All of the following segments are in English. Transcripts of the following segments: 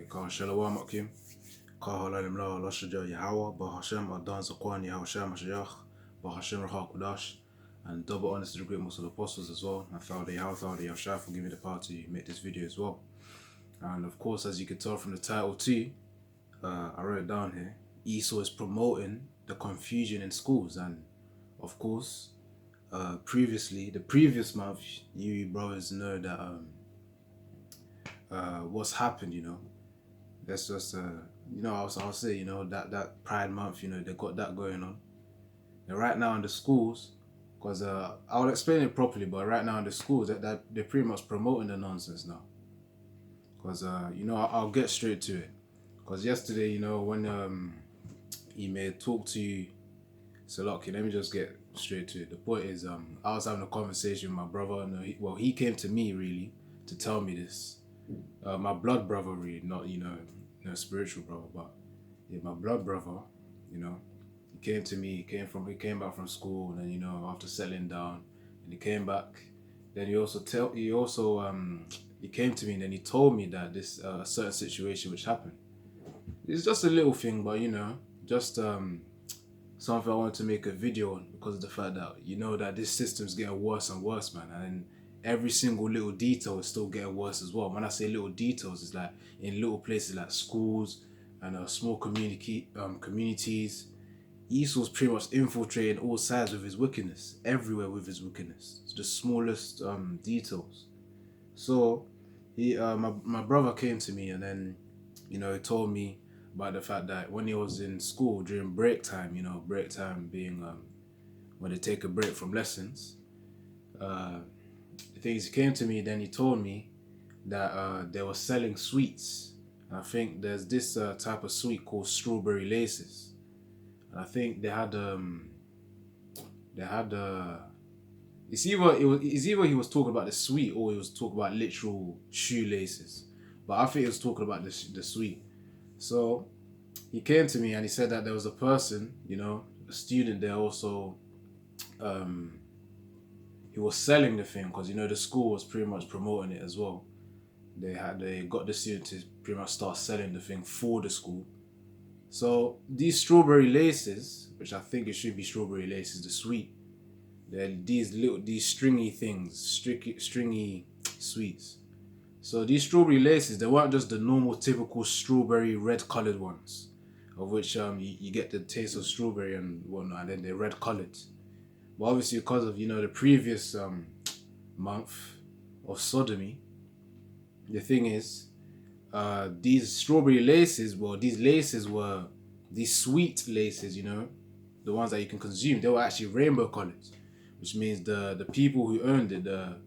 Kan Shalom Akim, Kan Halalim La Lashaja Yahawa, Bahashem Adan Zakwan Yahushem Mashiach, Bahashem Raha Kudash, and double honors to the great most of the apostles as well. And Father Yahweh, Father Yahushua for giving me the power to make this video as well. And of course, as you can tell from the title too, I wrote it down here. Esau is promoting the confusion in schools, and of course, previously, the previous month, you brothers know that what's happened, That's just I'll say, that Pride Month, they got that going on. And right now in the schools, because I'll explain it properly, but right now in the schools, that they're pretty much promoting the nonsense now. Because I'll get straight to it. Because yesterday, when he made talk to Salaki, let me just get straight to it. The point is, I was having a conversation with my brother, and he came to me really to tell me this. My blood brother, really, not spiritual brother, but yeah, my blood brother. He came to me. He came back from school, and then after settling down, and he came back. Then he came to me, and then he told me that this certain situation which happened. It's just a little thing, but just something I wanted to make a video on because of the fact that that this system's getting worse and worse, man, and every single little detail is still getting worse as well. When I say little details, it's like in little places like schools and small communities. Esau's pretty much infiltrating all sides with his wickedness, everywhere with his wickedness. It's the smallest details. So my brother came to me, and then he told me about the fact that when he was in school during break time, break time being when they take a break from lessons. The things he came to me, then he told me that they were selling sweets. And I think there's this type of sweet called strawberry laces. And I think they had it's either he was talking about the sweet or he was talking about literal shoelaces. But I think he was talking about the sweet. So he came to me and he said that there was a person, a student there also, he was selling the thing because the school was pretty much promoting it as well. They got the student to pretty much start selling the thing for the school. So these strawberry laces, which I think it should be strawberry laces, the sweet, they're these stringy things, stringy sweets. So these strawberry laces, they weren't just the normal typical strawberry red colored ones, of which you get the taste of strawberry and whatnot, and then they're red colored. But obviously because of the previous month of sodomy, the thing is, these strawberry laces, these sweet laces, the ones that you can consume, they were actually rainbow colored, which means the people who owned it, the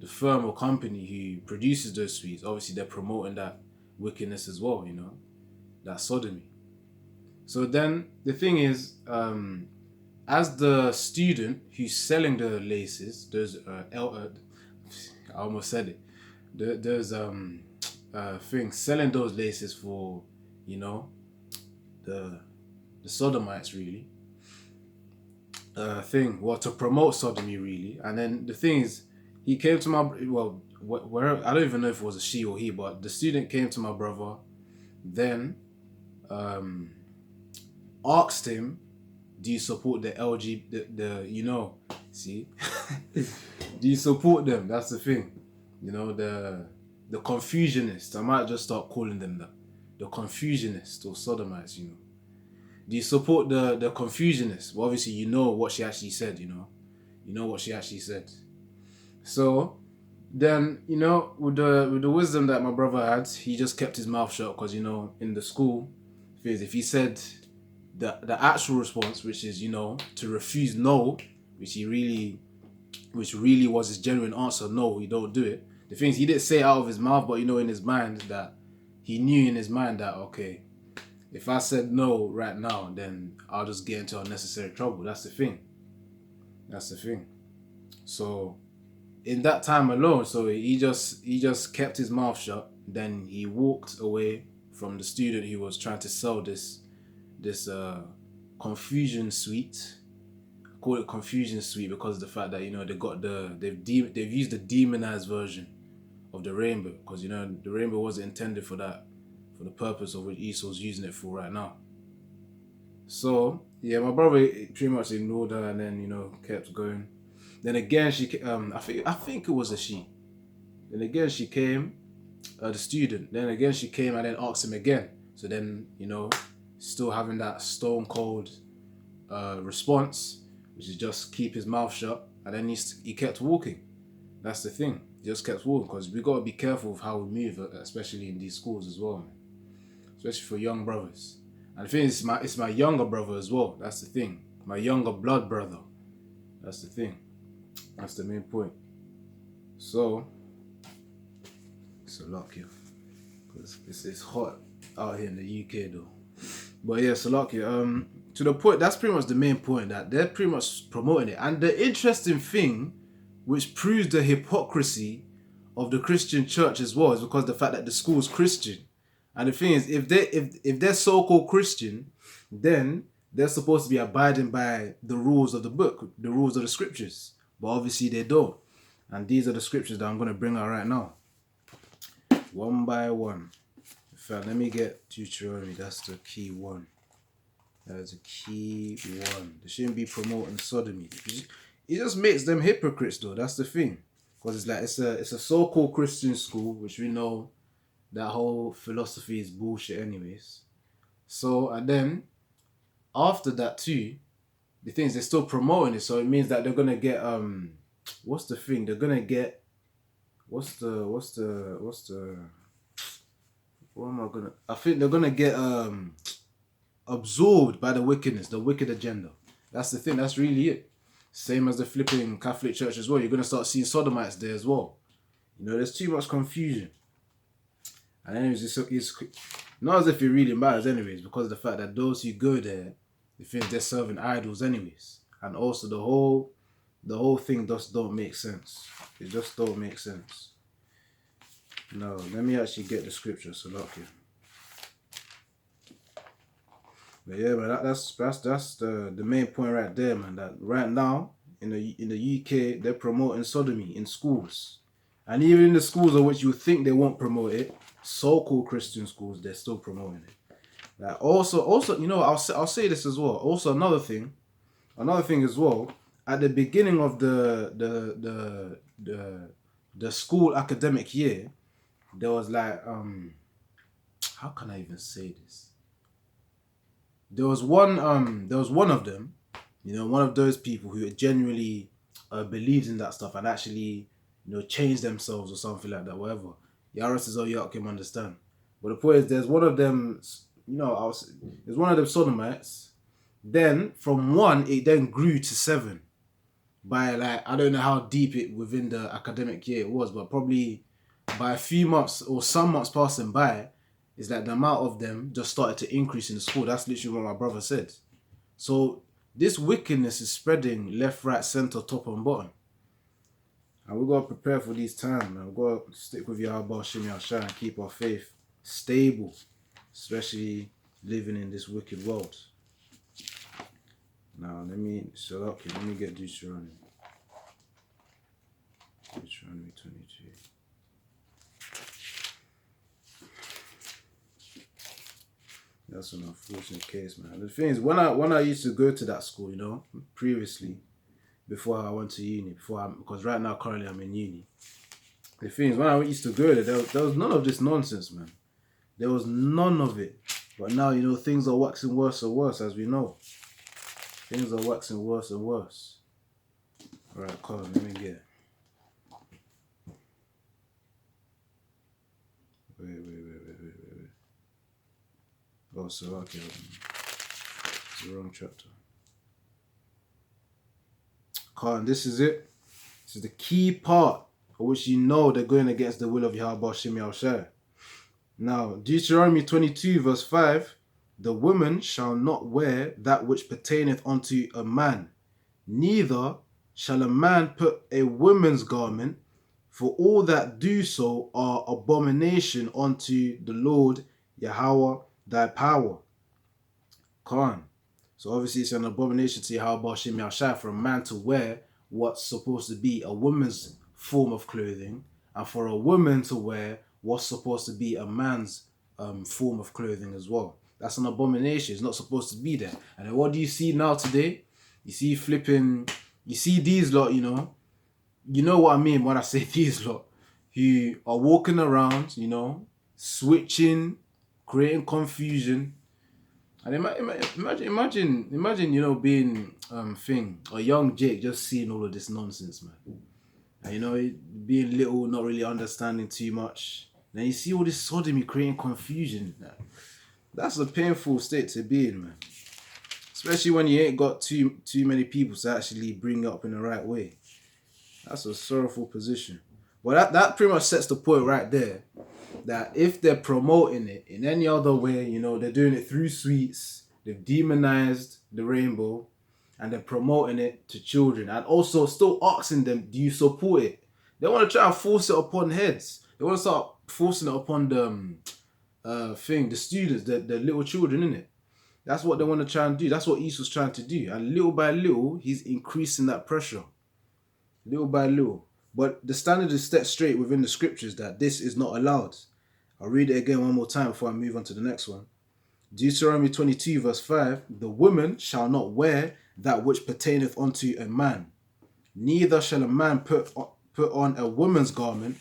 firm or company who produces those sweets, obviously they're promoting that wickedness as well, that sodomy. So then the thing is, as the student who's selling the laces, there's I almost said it. There's things selling those laces for the sodomites really. To promote sodomy really. And then the thing is, he came to my where I don't even know if it was a she or he, but the student came to my brother, then asked him, do you support the see? Do you support them? That's the thing. The confusionists. I might just start calling them that. The confusionists or sodomites, Do you support the confusionists? Well, obviously you know what she actually said, You know what she actually said. So then, with the wisdom that my brother had, he just kept his mouth shut because, in the school, if he said the actual response, which is, to refuse no, which really was his genuine answer, no, he don't do it. The thing is, he didn't say it out of his mouth, but in his mind that he knew in his mind that, okay, if I said no right now, then I'll just get into unnecessary trouble. That's the thing. So in that time alone, so he just kept his mouth shut. Then he walked away from the student who was trying to sell this confusion sweet. I call it confusion sweet because of the fact that they've used the demonized version of the rainbow, because the rainbow wasn't intended for that for the purpose of which Esau's using it for right now. So yeah, my brother pretty much ignored her and then kept going. Then again, I think it was a she. Then again, she came, the student. Then again, she came and then asked him again. So then still having that stone cold response, which is just keep his mouth shut. And then he kept walking. That's the thing. He just kept walking because we gotta be careful of how we move, especially in these schools as well, man. Especially for young brothers. And the thing is, it's my younger brother as well. That's the thing. My younger blood brother. That's the thing. That's the main point. So, it's a lot here. Because it's hot out here in the UK though. But yeah, Salakia, to the point, that's pretty much the main point, that they're pretty much promoting it. And the interesting thing, which proves the hypocrisy of the Christian church as well, is because the fact that the school's Christian. And the thing is, if they're so-called Christian, then they're supposed to be abiding by the rules of the book, the rules of the scriptures. But obviously they don't. And these are the scriptures that I'm going to bring out right now. One by one. In fact, let me get Deuteronomy. That's the key one. That is a key one. They shouldn't be promoting sodomy. It just makes them hypocrites though. That's the thing. Because it's like it's a so-called Christian school, which we know that whole philosophy is bullshit anyways. So, and then after that too, the thing is they're still promoting it. So it means that they're gonna get what's the thing? They're gonna get what am I gonna? I think they're gonna get absorbed by the wickedness, the wicked agenda. That's the thing. That's really it. Same as the flipping Catholic Church as well. You're gonna start seeing sodomites there as well. There's too much confusion. And anyways, it's not as if it really matters anyways, because of the fact that those who go there, they think they're serving idols anyways. And also the whole thing just don't make sense. It just don't make sense. No, let me actually get the scripture, so look here. But yeah, man, that's the main point right there, man. That right now in the UK they're promoting sodomy in schools, and even in the schools of which you think they won't promote it, so-called Christian schools, they're still promoting it. Like also, I'll say this as well. Also, another thing as well. At the beginning of the school academic year, there was like how can I even say this? There was one of them, one of those people who genuinely believes in that stuff and actually, changed themselves or something like that, whatever. Yaros is all you can understand. But the point is, there's one of them, there's one of them sodomites. Then from 1, it then grew to 7. By like, I don't know how deep it within the academic year it was, but probably by a few months or some months passing by, is that the amount of them just started to increase in the school. That's literally what my brother said. So this wickedness is spreading left, right, center, top and bottom. And we've got to prepare for these times, man. We've got to stick with Yahweh Shimi Ashai and keep our faith stable, especially living in this wicked world. Now, let me get Deuteronomy. Deuteronomy 22. That's an unfortunate case, man. The thing is, when I used to go to that school, previously, before I went to uni, because right now currently I'm in uni. The thing is, when I used to go there was none of this nonsense, man. There was none of it. But now, things are waxing worse and worse, as we know. Things are waxing worse and worse. Alright, come on, let me get. Wait. Oh, so okay. It's the wrong chapter. Carl, this is it. This is the key part for which they're going against the will of Yahweh Shemi Al-Shai. Now, Deuteronomy 22 verse 5, the woman shall not wear that which pertaineth unto a man, neither shall a man put a woman's garment, for all that do so are abomination unto the Lord Yahweh thy power. Khan. So obviously it's an abomination to Yahweh Shemi Al-Shai for a man to wear what's supposed to be a woman's form of clothing, and for a woman to wear what's supposed to be a man's form of clothing as well. That's an abomination. It's not supposed to be there. And then what do you see now today? You see you see these lot, you know what I mean when I say these lot, who are walking around, switching, creating confusion. And imagine, being a young Jake just seeing all of this nonsense, man. And being little, not really understanding too much. Then you see all this sodomy creating confusion. That's a painful state to be in, man. Especially when you ain't got too many people to actually bring up in the right way. That's a sorrowful position. Well, that pretty much sets the point right there, that if they're promoting it in any other way, they're doing it through sweets, they've demonized the rainbow, and they're promoting it to children, and also still asking them, do you support it? They want to try and force it upon heads. They want to start forcing it upon the students, the little children, innit? That's what they want to try and do. That's what Esau's trying to do. And little by little, he's increasing that pressure. Little by little. But the standard is set straight within the scriptures that this is not allowed. I'll read it again one more time before I move on to the next one. Deuteronomy 22 verse 5, the woman shall not wear that which pertaineth unto a man, neither shall a man put on a woman's garment,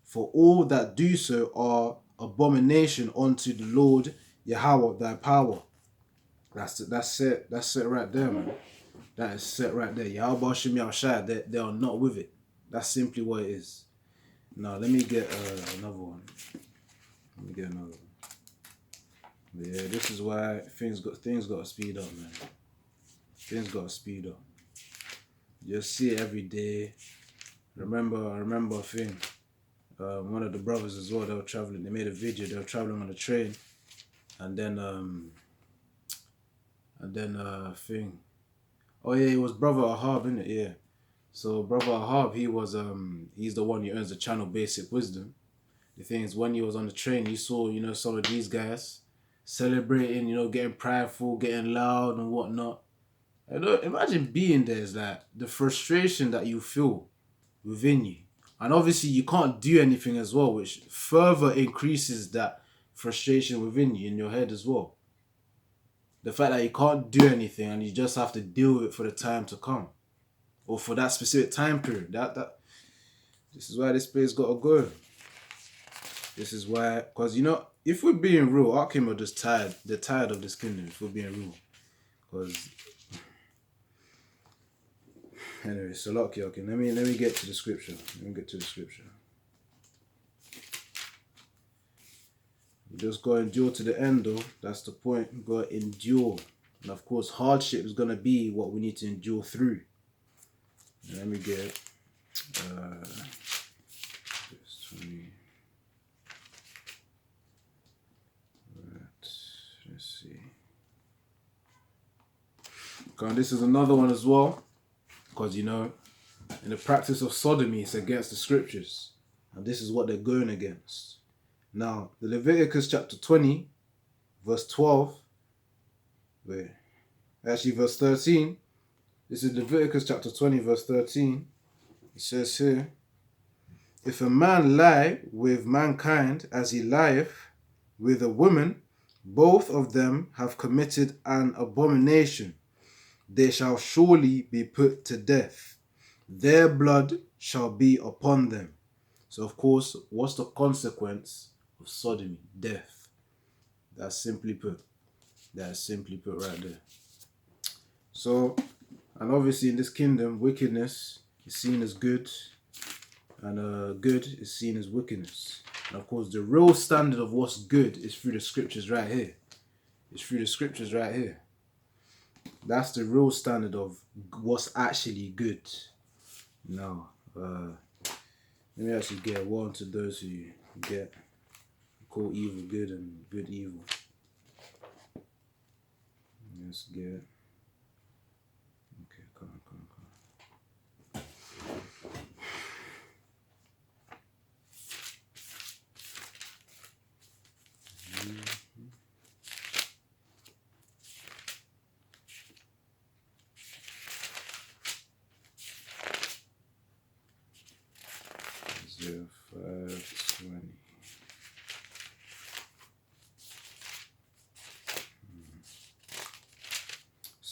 for all that do so are abomination unto the Lord Yahweh thy power. That's it right there, man. That is set right there. Yahweh Shem Yahushai, they are not with it. That's simply what it is. Now let me get another one. But yeah, this is why things got to speed up, man. Things got to speed up. You just see it every day. I remember a thing. One of the brothers as well, they were traveling. They made a video. They were traveling on the train, and then thing. Oh yeah, it was Brother Ahab, innit? Yeah. So Brother Ahab, he was he's the one who earns the channel Basic Wisdom. The thing is, when he was on the train, you saw, some of these guys celebrating, getting prideful, getting loud and whatnot. Imagine being there, is like the frustration that you feel within you. And obviously you can't do anything as well, which further increases that frustration within you, in your head as well. The fact that you can't do anything and you just have to deal with it for the time to come. Or for that specific time period. This is why this place gotta go. This is why, because if we're being real, our kingdom are just tired. They're tired of this kingdom, if we're being real. Because anyway, so lucky. Okay, let me get to the scripture. You just gotta endure to the end, though. That's the point. You gotta endure, and of course, hardship is gonna be what we need to endure through. And let me get verse 20. Let's see. Okay, this is another one as well, because in the practice of sodomy, it's against the scriptures, and this is what they're going against. Now, the Leviticus chapter 20, verse 12. Verse 13. This is Leviticus chapter 20, verse 13. It says here, if a man lie with mankind as he lieth with a woman, both of them have committed an abomination. They shall surely be put to death. Their blood shall be upon them. So of course, what's the consequence of sodomy? Death. That's simply put right there. So, and obviously in this kingdom, wickedness is seen as good, and good is seen as wickedness. And of course, the real standard of what's good is through the scriptures right here. That's the real standard of what's actually good. Now, let me actually get one to those who call evil good and good evil. Let's get. Okay, come on.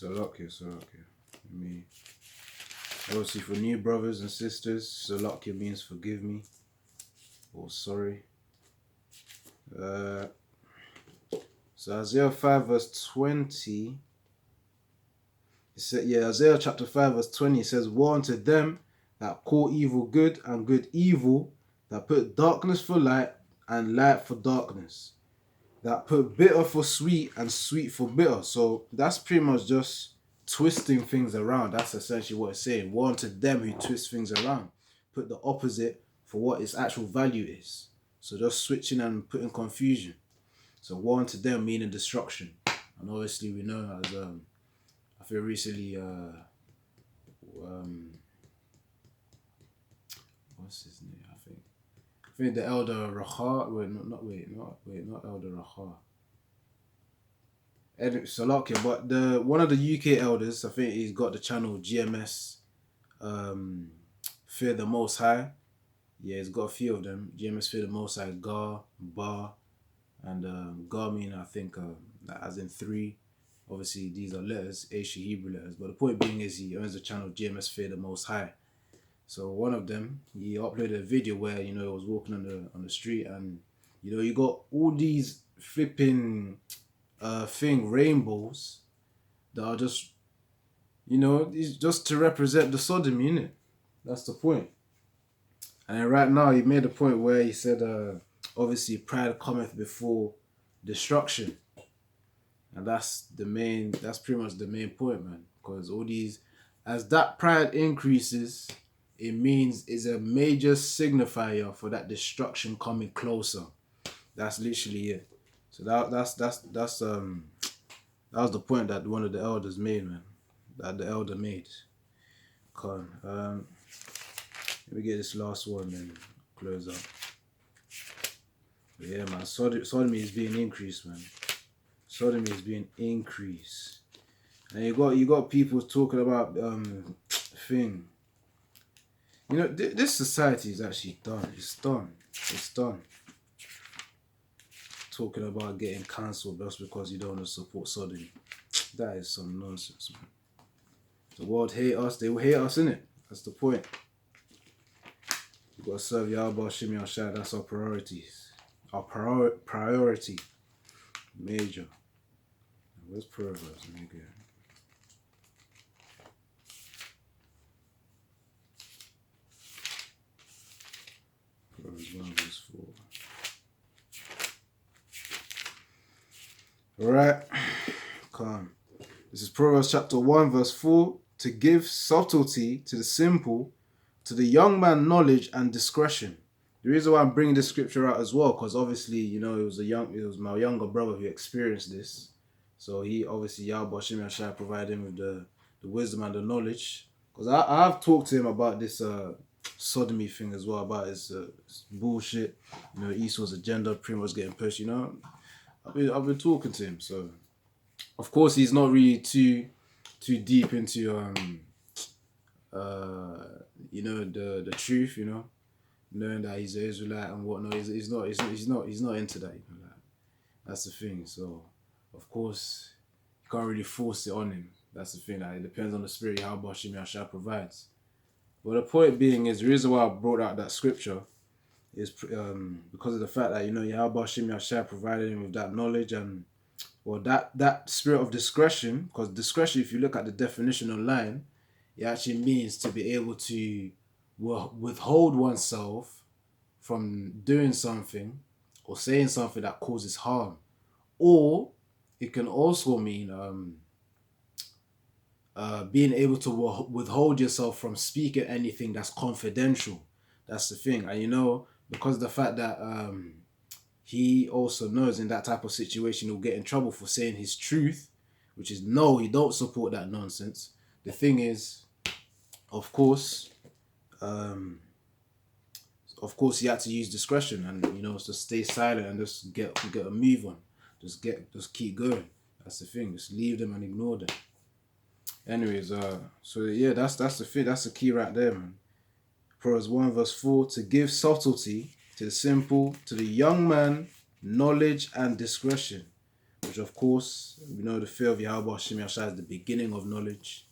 Salakia. Me. Obviously, for new brothers and sisters, Salakia means forgive me or sorry. So Isaiah 5 verse 20. Isaiah chapter 5 verse 20 says, woe unto them that call evil good and good evil, that put darkness for light and light for darkness, that put bitter for sweet and sweet for bitter. So that's pretty much just twisting things around. That's essentially what it's saying. Woe unto them who twist things around, put the opposite for what its actual value is. So just switching and putting confusion. So woe unto them meaning destruction. And obviously we know as I feel recently what's his name? I think the elder Raha. Not elder Raha. Salakia, but one of the UK elders, I think he's got the channel GMS Fear the Most High. Yeah, he's got a few of them. GMS Fear the Most High, Gar, Bar, and Gar mean I think as in three. Obviously these are letters, Asia Hebrew letters. But the point being is he owns the channel GMS Fear the Most High. So one of them, he uploaded a video where he was walking on the street, and you got all these flipping rainbows that are just it's just to represent the sodomy, innit? That's the point. And then right now he made a point where he said obviously pride cometh before destruction. And that's pretty much the main point, man. Because all these, as that pride increases, it means it's a major signifier for that destruction coming closer. That's literally it. So that was the point that one of the elders made, man. That the elder made. Come on. Let me get this last one, then close up. But yeah, man. Sodomy is being increased, man. Sodomy is being increased. And you got people talking about thing. This society is actually done. It's done. Talking about getting cancelled just because you don't want to support sodomy. That is some nonsense, man. The world hate us. They will hate us, innit? That's the point. We've got to serve Yahweh, Shimi Ashai. That's our priorities. Our priority. Major. Where's Proverbs? Let me get it. Proverbs 1 verse 4. Alright. Calm. This is Proverbs chapter 1 verse 4. To give subtlety to the simple, to the young man knowledge and discretion. The reason why I'm bringing this scripture out as well, because obviously, it was my younger brother who experienced this. So he obviously, Yahweh Shemi Ashai provided him with the wisdom and the knowledge. Because I've talked to him about this sodomy thing as well, about his bullshit. Esau's agenda pretty much getting pushed. I've been talking to him. So of course he's not really too deep into the truth. Knowing that he's an Israelite and whatnot. He's not into that. That's the thing. So of course, you can't really force it on him. That's the thing. Like, it depends on the spirit how Bashim Yashar provides. But the point being is, the reason why I brought out that scripture is because of the fact that, Yahweh Bashim Yashar provided him with that knowledge and, that spirit of discretion. Because discretion, if you look at the definition online, it actually means to be able to withhold oneself from doing something or saying something that causes harm. Or it can also mean being able to withhold yourself from speaking anything that's confidential. That's the thing. And because of the fact that he also knows in that type of situation he'll get in trouble for saying his truth, which is no, you don't support that nonsense. The thing is, of course, you had to use discretion and just stay silent and just get a move on. Just keep going. That's the thing. Just leave them and ignore them. Anyways, so yeah, that's the thing. That's the key right there, man. Proverbs 1 verse 4, to give subtlety to the simple, to the young man, knowledge and discretion. which of course, we know the fear of Yahweh Hashem Yahshua is the beginning of knowledge.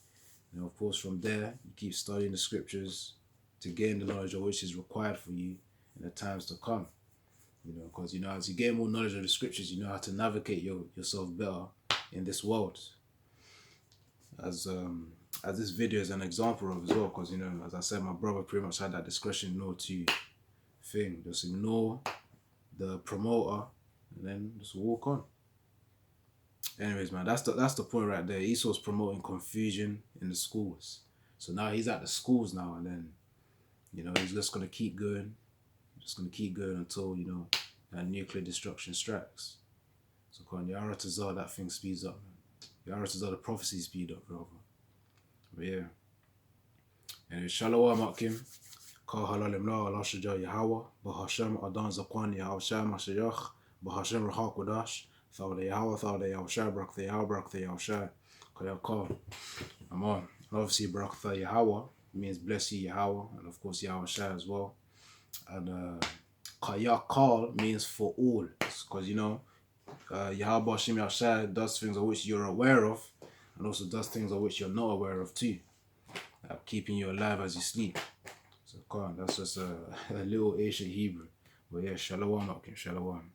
And of course, from there, you keep studying the scriptures to gain the knowledge of which is required for you in the times to come. Because, as you gain more knowledge of the scriptures, you know how to navigate yourself better in this world. As this video is an example of as well, because, as I said, my brother pretty much had that discretion not to thing. Just ignore the promoter and then just walk on. Anyways, man, that's the point right there. Esau's promoting confusion in the schools. So now he's at the schools now, and then, he's just going to keep going. Just going to keep going until, that nuclear destruction strikes. So, Yaratazar, that thing speeds up, man. Yaratazar, the prophecy speed up, brother. But yeah. Anyway, Shalom Akim. Ka halalim la ala shaja Yahweh. Bahashem Adan Zakwan Yahweh Mashayach. Bahashem Rahak Wadash. Thawda Yahweh, Thawda Yahweh, Brak the Yahweh, Brak the Yahweh. Kayakal. Aman. Obviously, Brak the Yahweh means bless you, Yahweh. And of course, Yahweh as well. And Kayakal means for all. Because, Yahweh Hashem Yahshua does things of which you're aware of. And also does things of which you're not aware of too. Keeping you alive as you sleep. So, that's just a little ancient Hebrew. But yeah, Shalom, Shalom.